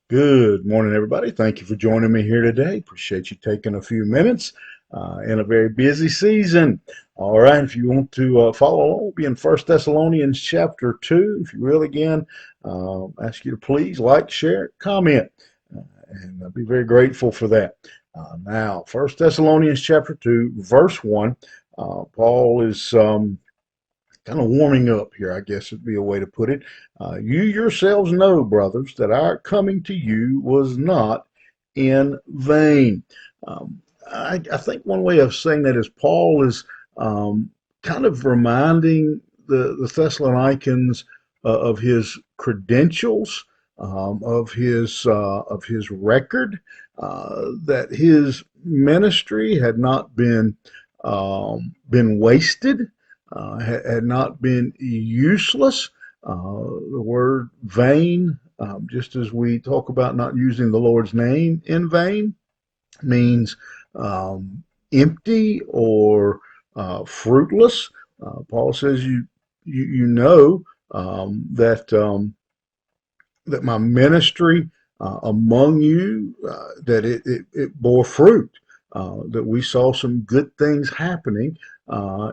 Good morning, everybody. Thank you for joining me here today. Appreciate you taking a few minutes in a very busy season. All right, if you want to follow along, we'll be in First Thessalonians chapter 2. If you will, again, ask you to please like, share, comment, and I'll be very grateful for that. Now, First Thessalonians chapter 2, verse 1, Paul is kind of warming up here, I guess would be a way to put it. You yourselves know, brothers, that our coming to you was not in vain. I think one way of saying that is Paul is kind of reminding the Thessalonians of his credentials, of his record, that his ministry had not been wasted, had not been useless. The word vain, just as we talk about not using the Lord's name in vain, means empty or fruitless. Paul says you know that my ministry among you, that it bore fruit, that we saw some good things happening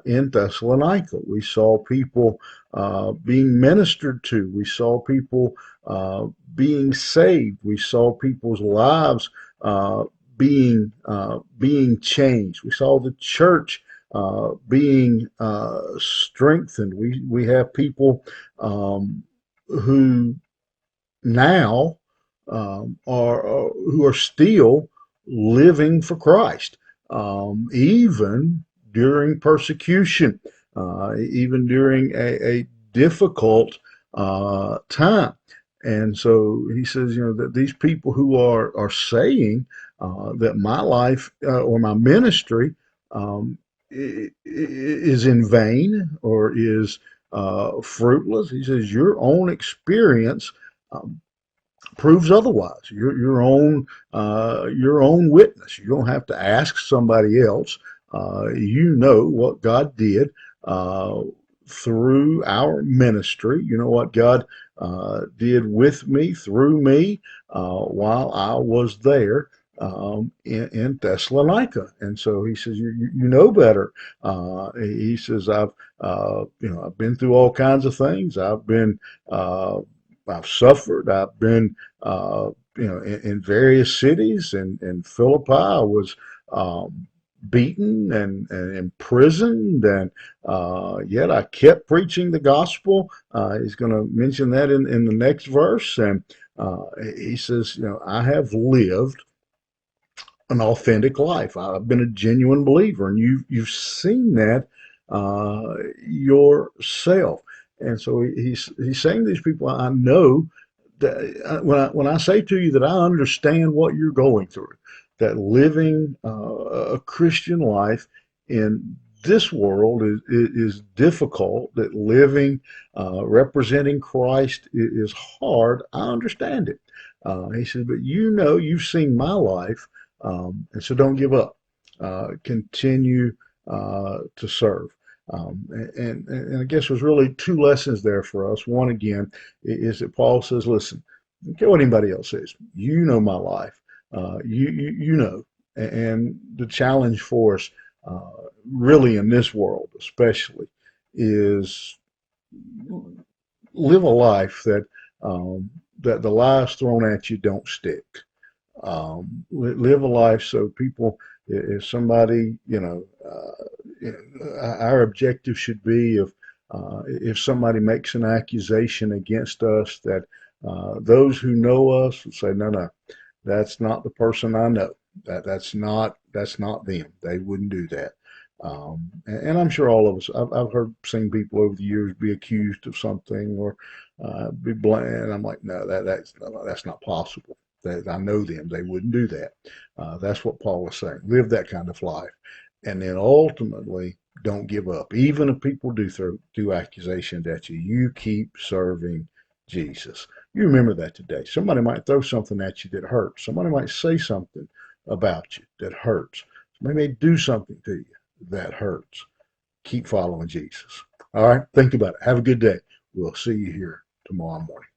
in Thessalonica. We saw people being ministered to. We saw people being saved. We saw people's lives being changed. We saw the church being strengthened. We have people who now who are still living for Christ, even during persecution, even during a difficult time. And so he says, that these people who are saying that my life or my ministry is in vain or is fruitless. He says your own experience um, proves otherwise. Your own witness. You don't have to ask somebody else. You know what God did through our ministry. You know what God did with me, through me, while I was there in Thessalonica. And so he says, you know better. He says, I've been through all kinds of things. I've suffered. I've been, in various cities. In Philippi, I was beaten and imprisoned, and yet I kept preaching the gospel. He's going to mention that in the next verse, and he says, I have lived an authentic life. I've been a genuine believer, and you've seen that yourself. And so he's saying to these people, I know that when I say to you that I understand what you're going through, that living a Christian life in this world is difficult, that living representing Christ is hard. I understand it. He said, but you've seen my life, and so don't give up. Continue to serve. And I guess there's really two lessons there for us. One, again, is that Paul says, listen, I don't care what anybody else says. You know my life. You know. And the challenge for us, really in this world especially, is live a life that the lies thrown at you don't stick. Live a life so people, if somebody, our objective should be if somebody makes an accusation against us, that those who know us would say, no, that's not the person I know. That's not them. They wouldn't do that. And I'm sure all of us. I've seen people over the years be accused of something or be blamed. And I'm like, no, that's not possible. I know them. They wouldn't do that. That's what Paul was saying. Live that kind of life, and then ultimately don't give up. Even if people do accusations at you, you keep serving Jesus. You remember that today. Somebody might throw something at you that hurts. Somebody might say something about you that hurts. Somebody may do something to you that hurts. Keep following Jesus. All right, think about it. Have a good day. We'll see you here tomorrow morning.